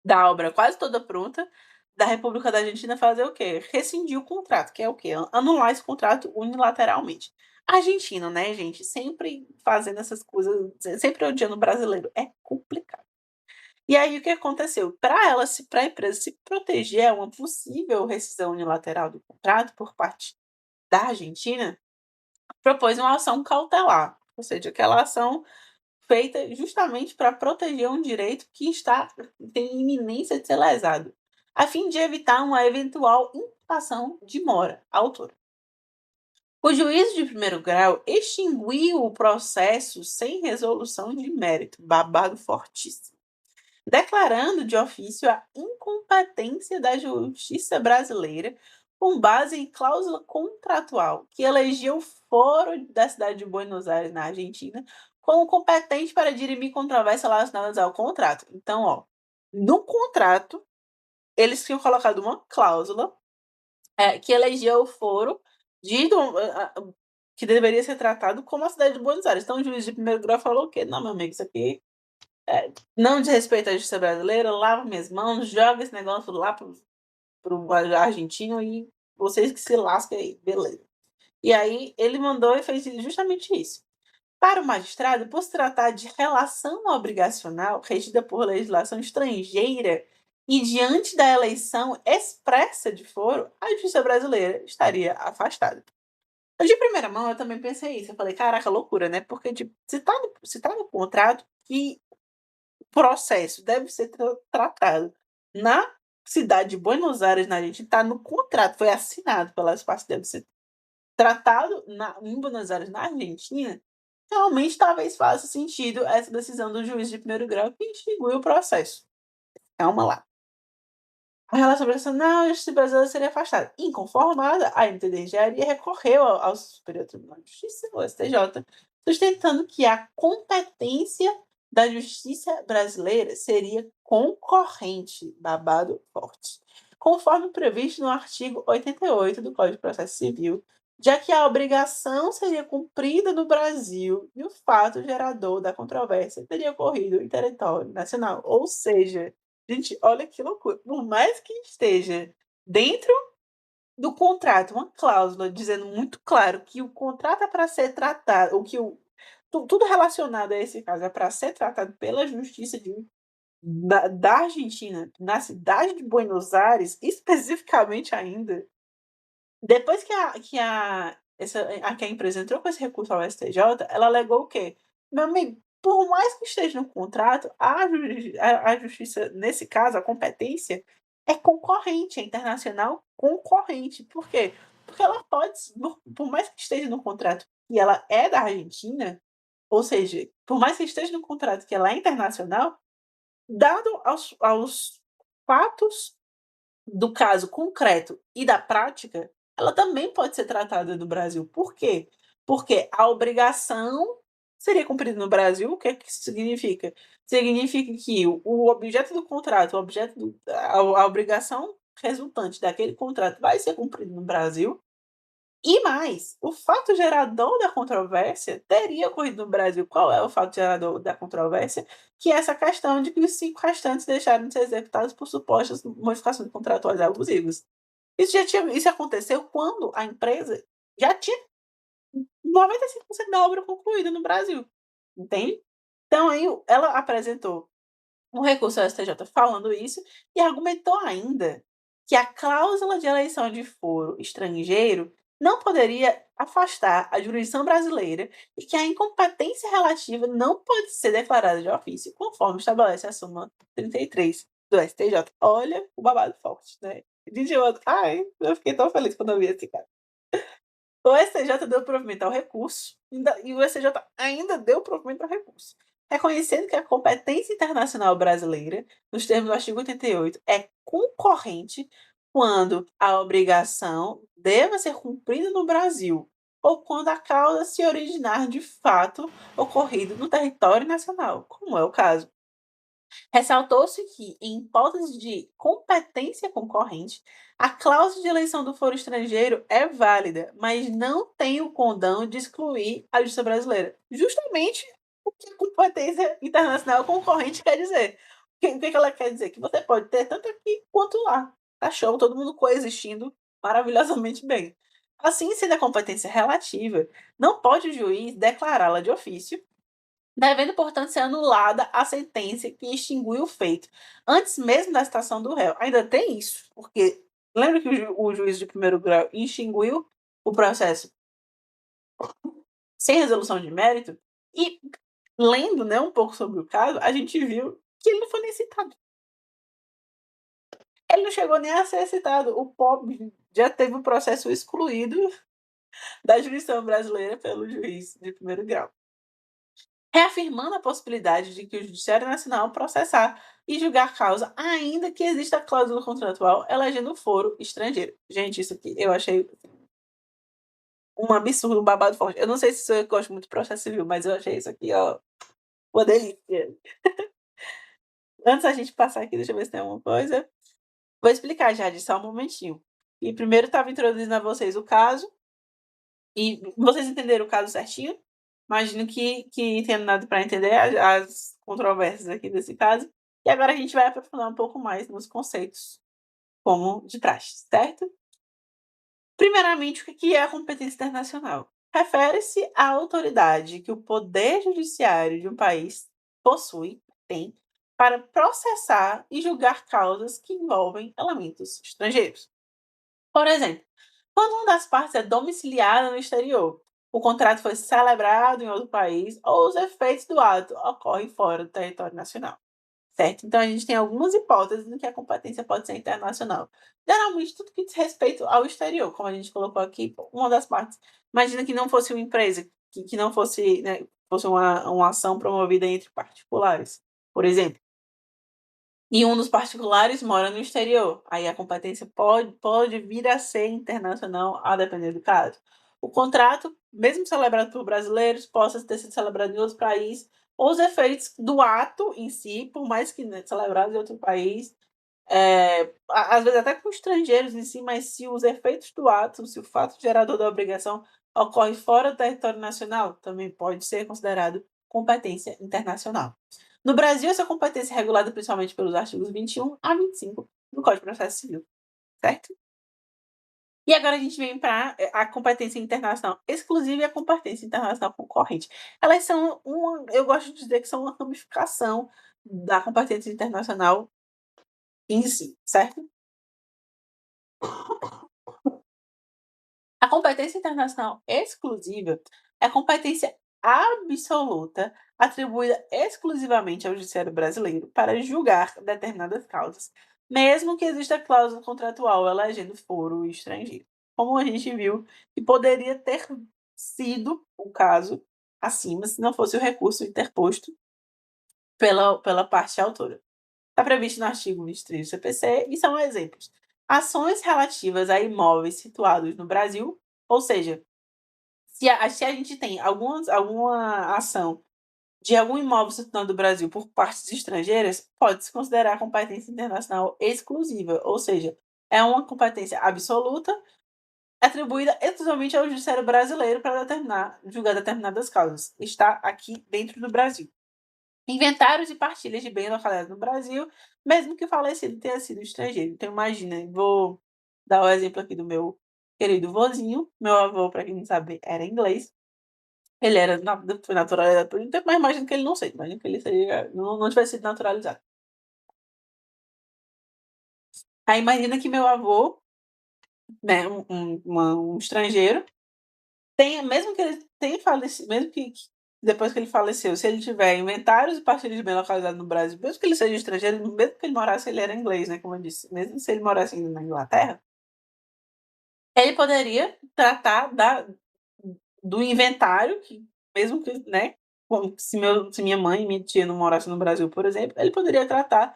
da obra quase toda pronta, da República da Argentina fazer o quê? Rescindir o contrato, que é o quê? Anular esse contrato unilateralmente. Argentino, né, gente? Sempre fazendo essas coisas, sempre odiando o brasileiro. É complicado. E aí, o que aconteceu? Para a empresa se proteger a uma possível rescisão unilateral do contrato por parte da Argentina, propôs uma ação cautelar, ou seja, aquela ação feita justamente para proteger um direito que tem iminência de ser lesado, a fim de evitar uma eventual imputação de mora à autora. O juízo de primeiro grau extinguiu o processo sem resolução de mérito, babado fortíssimo, declarando de ofício a incompetência da justiça brasileira com base em cláusula contratual que elegia o Foro da cidade de Buenos Aires, na Argentina, como competente para dirimir controvérsias relacionadas ao contrato. Então, ó, no contrato, eles tinham colocado uma cláusula que elegia o Foro de, que deveria ser tratado como a cidade de Buenos Aires. Então, o juiz de primeiro grau falou o quê? Não, meu amigo, isso aqui não diz respeito à justiça brasileira, lava minhas mãos, joga esse negócio lá pro argentino e vocês que se lasquem aí, beleza. E aí ele mandou e fez justamente isso. Para o magistrado, por se tratar de relação obrigacional regida por legislação estrangeira e diante da eleição expressa de foro, a justiça brasileira estaria afastada. De primeira mão, eu também pensei isso. Eu falei, caraca, loucura, né? Porque, tipo, se tá no contrato que processo deve ser tratado na cidade de Buenos Aires, na Argentina, está no contrato, foi assinado pelas partes, deve ser tratado em Buenos Aires, na Argentina, realmente talvez faça sentido essa decisão do juiz de primeiro grau que extinguiu o processo. Calma lá. A relação internacional, a justiça brasileira seria afastada. Inconformada, a MTD Engenharia recorreu ao Superior Tribunal de Justiça, o STJ, sustentando que a competência da justiça brasileira seria concorrente, babado forte, conforme previsto no artigo 88 do Código de Processo Civil, já que a obrigação seria cumprida no Brasil e o fato gerador da controvérsia teria ocorrido em território nacional. Ou seja, gente, olha que loucura. Por mais que esteja dentro do contrato uma cláusula dizendo muito claro que o contrato é para ser tratado, ou que tudo relacionado a esse caso é para ser tratado pela justiça da Argentina, na cidade de Buenos Aires, especificamente ainda, depois que a empresa entrou com esse recurso ao STJ, ela alegou o quê? Meu amigo, por mais que esteja no contrato, a justiça, nesse caso, a competência, é concorrente, é internacional concorrente. Por quê? Porque ela pode, por mais que esteja no contrato e ela é da Argentina, ou seja, por mais que esteja no contrato que ela é internacional, dado aos fatos do caso concreto e da prática, ela também pode ser tratada no Brasil. Por quê? Porque a obrigação seria cumprida no Brasil. O que é que isso significa? Significa que o objeto do contrato, a obrigação resultante daquele contrato vai ser cumprido no Brasil, E mais, o fato gerador da controvérsia teria ocorrido no Brasil. Qual é o fato gerador da controvérsia? Que é essa questão de que os 5 restantes deixaram de ser executados por supostas modificações contratuais abusivas. Isso aconteceu quando a empresa já tinha 95% da obra concluída no Brasil, entende? Então aí ela apresentou um recurso ao STJ falando isso e argumentou ainda que a cláusula de eleição de foro estrangeiro não poderia afastar a jurisdição brasileira e que a incompetência relativa não pode ser declarada de ofício, conforme estabelece a súmula 33 do STJ. Olha o babado forte, né? Gente, ai, eu fiquei tão feliz quando eu vi esse cara. O STJ deu provimento ao recurso e o STJ ainda deu provimento ao recurso, reconhecendo que a competência internacional brasileira, nos termos do artigo 88, é concorrente quando a obrigação deva ser cumprida no Brasil ou quando a causa se originar de fato ocorrido no território nacional, como é o caso. Ressaltou-se que, em hipótese de competência concorrente, a cláusula de eleição do foro estrangeiro é válida, mas não tem o condão de excluir a justiça brasileira. Justamente o que a competência internacional concorrente quer dizer. O que ela quer dizer? Que você pode ter tanto aqui quanto lá. Tá show, todo mundo coexistindo maravilhosamente bem. Assim, sendo a competência relativa, não pode o juiz declará-la de ofício, devendo, portanto, ser anulada a sentença que extingue o feito, antes mesmo da citação do réu. Ainda tem isso, porque lembra que o juiz de primeiro grau extinguiu o processo sem resolução de mérito? E, lendo, né, um pouco sobre o caso, a gente viu que ele não foi nem citado. Ele não chegou nem a ser citado. O pobre já teve o processo excluído da jurisdição brasileira pelo juiz de primeiro grau, reafirmando a possibilidade de que o Judiciário Nacional processar e julgar causa, ainda que exista a cláusula contratual elegendo foro estrangeiro. Gente, isso aqui eu achei um absurdo, um babado forte. Eu não sei se eu gosto muito de processo civil, mas eu achei isso aqui, ó, uma delícia. Antes da gente passar aqui, deixa eu ver se tem alguma coisa. Vou explicar já, de só um momentinho. E primeiro estava introduzindo a vocês o caso, e vocês entenderam o caso certinho? Imagino que tenha dado para entender as controvérsias aqui desse caso. E agora a gente vai aprofundar um pouco mais nos conceitos como de praxe, certo? Primeiramente, o que é a competência internacional? Refere-se à autoridade que o poder judiciário de um país tem, para processar e julgar causas que envolvem elementos estrangeiros. Por exemplo, quando uma das partes é domiciliada no exterior, o contrato foi celebrado em outro país ou os efeitos do ato ocorrem fora do território nacional, certo? Então a gente tem algumas hipóteses no que a competência pode ser internacional. Geralmente tudo que diz respeito ao exterior, como a gente colocou aqui, uma das partes. Imagina que não fosse uma empresa, que não fosse, né, fosse uma ação promovida entre particulares, por exemplo. E um dos particulares mora no exterior. Aí a competência pode vir a ser internacional, a depender do caso. O contrato, mesmo celebrado por brasileiros, possa ter sido celebrado em outro país, ou os efeitos do ato em si, por mais que, né, celebrado em outro país, às vezes até com estrangeiros em si, mas se os efeitos do ato, se o fato gerador da obrigação ocorre fora do território nacional, também pode ser considerado competência internacional. No Brasil, essa competência é regulada principalmente pelos artigos 21 a 25 do Código de Processo Civil, certo? E agora a gente vem para a competência internacional exclusiva e a competência internacional concorrente. Elas são eu gosto de dizer que são uma ramificação da competência internacional em si, certo? A competência internacional exclusiva é a competência absoluta atribuída exclusivamente ao Judiciário brasileiro para julgar determinadas causas, mesmo que exista cláusula contratual elegendo foro estrangeiro. Como a gente viu que poderia ter sido o caso acima se não fosse o recurso interposto pela parte autora. Está previsto no artigo 23 do CPC e são exemplos: ações relativas a imóveis situados no Brasil, ou seja, se a gente tem alguma ação de algum imóvel situado no Brasil por partes estrangeiras, pode-se considerar competência internacional exclusiva, ou seja, é uma competência absoluta atribuída exclusivamente ao judiciário brasileiro para julgar determinadas causas. Está aqui dentro do Brasil. Inventários e partilhas de bens localizados no Brasil, mesmo que o falecido tenha sido estrangeiro. Então, imagina, vou dar o exemplo aqui do meu querido vozinho. Meu avô, para quem não sabe, era inglês. Ele foi naturalizado por um tempo, mas imagino que ele não seja. Imagino que ele não tivesse sido naturalizado. Aí imagina que meu avô, né, um estrangeiro, mesmo que ele tenha falecido, mesmo que depois que ele faleceu, se ele tiver inventários e partilhas de bem localizados no Brasil, mesmo que ele seja estrangeiro, mesmo que ele morasse, ele era inglês, né, como eu disse, mesmo se ele morasse ainda na Inglaterra, ele poderia tratar do inventário, que mesmo que, né, se minha mãe e minha tia não morassem no Brasil, por exemplo, ele poderia tratar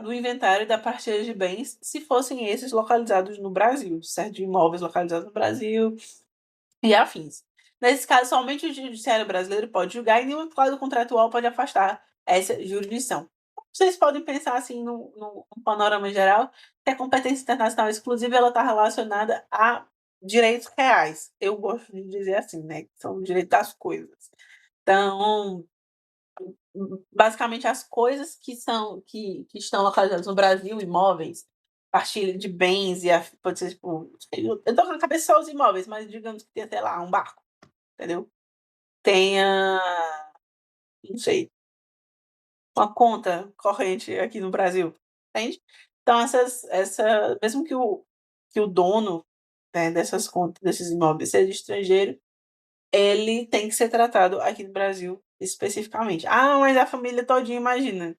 do inventário e da partilha de bens, se fossem esses localizados no Brasil, certo? De imóveis localizados no Brasil e afins. Nesse caso, somente o judiciário brasileiro pode julgar e nenhum cláusula contratual pode afastar essa jurisdição. Vocês podem pensar assim no panorama geral que a competência internacional exclusiva ela está relacionada a direitos reais. Eu gosto de dizer assim, né? Que são direitos das coisas. Então, basicamente as coisas que estão localizadas no Brasil, imóveis, partilha de bens pode ser tipo, eu tô na cabeça só os imóveis, mas digamos que tem, sei lá, um barco, entendeu? Tenha, não sei, uma conta corrente aqui no Brasil, entende? Então mesmo que o dono, né, dessas contas, desses imóveis seja estrangeiro, ele tem que ser tratado aqui no Brasil especificamente. Ah, mas a família todinha, imagina,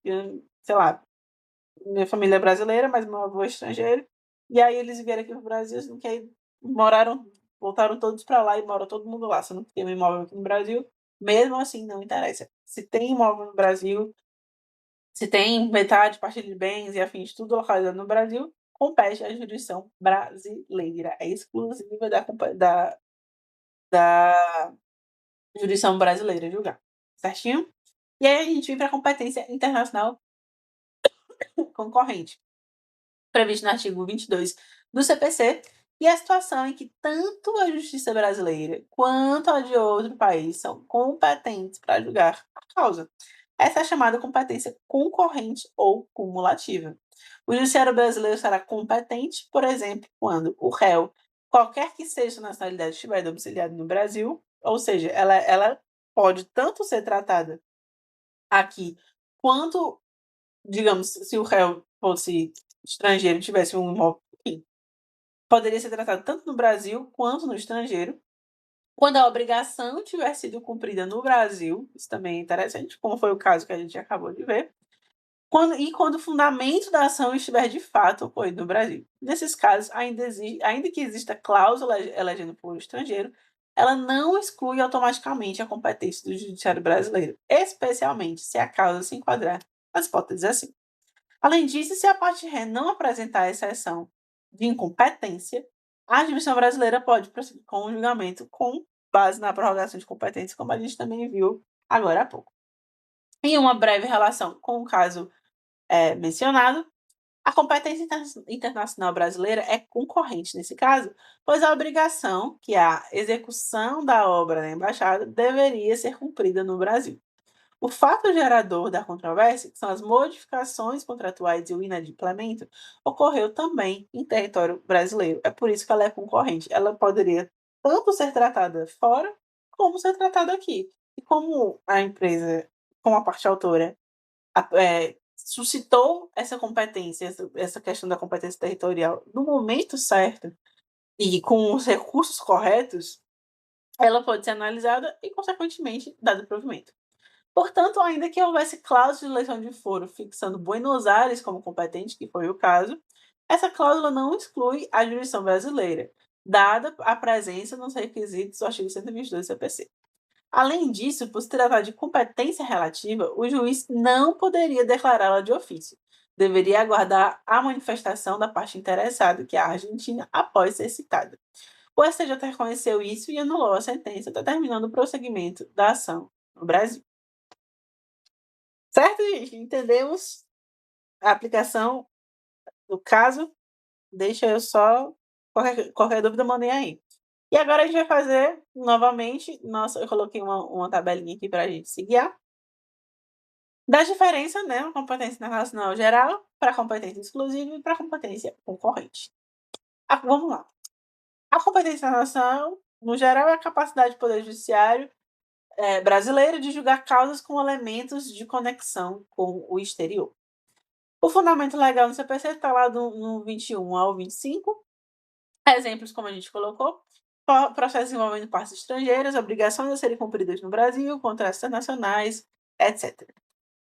sei lá, minha família é brasileira, mas meu avô é estrangeiro, e aí eles vieram aqui pro Brasil, assim, que aí voltaram todos para lá e mora todo mundo lá, se não tem um imóvel aqui no Brasil, mesmo assim não interessa. Se tem imóvel no Brasil, se tem inventário, partilha de bens e afins, tudo localizado no Brasil, compete à jurisdição brasileira, é exclusiva da jurisdição brasileira julgar, certinho? E aí a gente vem para a competência internacional concorrente, previsto no artigo 22 do CPC, e a situação em que tanto a justiça brasileira quanto a de outro país são competentes para julgar a causa. Essa é a chamada competência concorrente ou cumulativa. O judiciário brasileiro será competente, por exemplo, quando o réu, qualquer que seja sua nacionalidade, estiver domiciliado no Brasil, ou seja, ela pode tanto ser tratada aqui quanto, digamos, se o réu fosse estrangeiro e tivesse um imóvel aqui, poderia ser tratado tanto no Brasil quanto no estrangeiro. Quando a obrigação tiver sido cumprida no Brasil, isso também é interessante, como foi o caso que a gente acabou de ver, quando o fundamento da ação estiver de fato ocorrido no Brasil. Nesses casos, ainda que exista cláusula elegendo por estrangeiro, ela não exclui automaticamente a competência do judiciário brasileiro, especialmente se a causa se enquadrar nas hipóteses assim. Além disso, se a parte ré não apresentar exceção de incompetência, a jurisdição brasileira pode prosseguir com o julgamento com base na prorrogação de competência, como a gente também viu agora há pouco. Em uma breve relação com o caso mencionado, a competência internacional brasileira é concorrente nesse caso, pois a obrigação, que é a execução da obra na embaixada, deveria ser cumprida no Brasil. O fato gerador da controvérsia, que são as modificações contratuais e o inadimplemento, ocorreu também em território brasileiro. É por isso que ela é concorrente. Ela poderia tanto ser tratada fora, como ser tratada aqui. E como a empresa, como a parte autora, suscitou essa competência, essa questão da competência territorial no momento certo e com os recursos corretos, ela pode ser analisada e, consequentemente, dado provimento. Portanto, ainda que houvesse cláusula de eleição de foro fixando Buenos Aires como competente, que foi o caso, essa cláusula não exclui a jurisdição brasileira, dada a presença nos requisitos do artigo 122 do CPC. Além disso, por se tratar de competência relativa, o juiz não poderia declará-la de ofício. Deveria aguardar a manifestação da parte interessada, que é a Argentina, após ser citada. O STJ reconheceu isso e anulou a sentença, determinando o prosseguimento da ação no Brasil. Certo, gente? Entendemos a aplicação do caso? Deixa eu só Qualquer dúvida, mandem aí. E agora a gente vai fazer novamente, nossa, eu coloquei uma tabelinha aqui pra gente se guiar, da diferença, né, competência internacional geral para competência exclusiva e para competência concorrente. Vamos lá. A competência internacional, no geral, é a capacidade do poder judiciário, brasileiro de julgar causas com elementos de conexão com o exterior. O fundamento legal no CPC está lá no 21 ao 25. Exemplos, como a gente colocou: processos envolvendo partes estrangeiras, obrigações a serem cumpridas no Brasil, contratos internacionais, etc.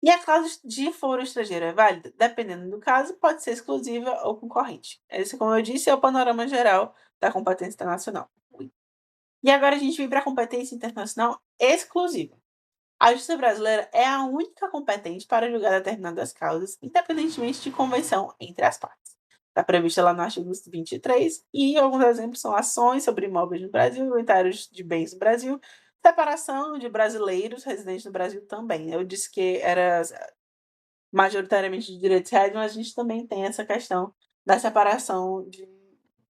E a cláusula de foro estrangeiro é válida? Dependendo do caso, pode ser exclusiva ou concorrente. Esse, como eu disse, é o panorama geral da competência internacional. E agora a gente vem para a competência internacional exclusiva. A justiça brasileira é a única competente para julgar determinadas causas, independentemente de convenção entre as partes. Está prevista lá no artigo 23, e alguns exemplos são ações sobre imóveis no Brasil, inventários de bens no Brasil, separação de brasileiros residentes no Brasil também. Eu disse que era majoritariamente de direitos reais, mas a gente também tem essa questão da separação de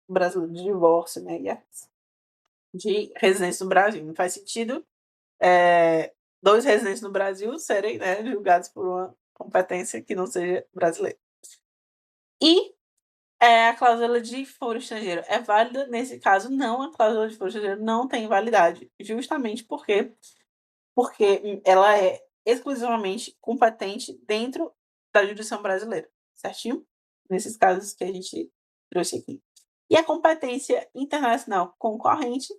brasileiro, de divórcio, né, e de residência no Brasil. Não faz sentido dois residentes no Brasil serem, né, julgados por uma competência que não seja brasileira. E a cláusula de foro estrangeiro é válida? Nesse caso, não, a cláusula de foro estrangeiro não tem validade, justamente porque ela é exclusivamente competente dentro da jurisdição brasileira, certinho? Nesses casos que a gente trouxe aqui. E a competência internacional concorrente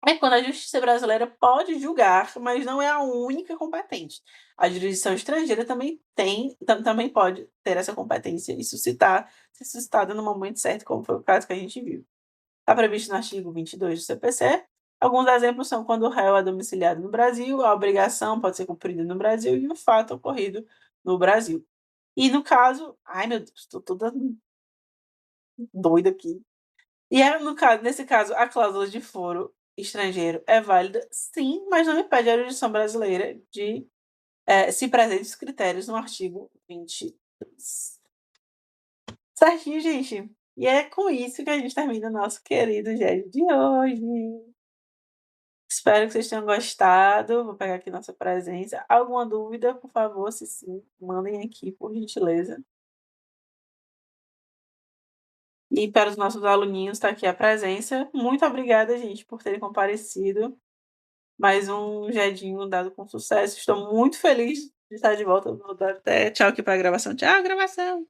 é quando a justiça brasileira pode julgar, mas não é a única competente. A jurisdição estrangeira também pode ter essa competência e ser suscitada no momento certo, como foi o caso que a gente viu. Está previsto no artigo 22 do CPC. Alguns exemplos são quando o réu é domiciliado no Brasil, a obrigação pode ser cumprida no Brasil e o fato ocorrido no Brasil. E no caso, ai meu Deus, estou toda doida aqui. Nesse caso, a cláusula de foro estrangeiro é válida, sim, mas não impede a jurisdição brasileira de se presentes os critérios no artigo 22. Certinho, gente? E é com isso que a gente termina o nosso querido GED de hoje. Espero que vocês tenham gostado. Vou pegar aqui nossa presença. Alguma dúvida, por favor, se sim, mandem aqui, por gentileza. E para os nossos aluninhos, está aqui a presença. Muito obrigada, gente, por terem comparecido. Mais um jedinho dado com sucesso. Estou muito feliz de estar de volta. Vou dar até tchau aqui para a gravação. Tchau, gravação!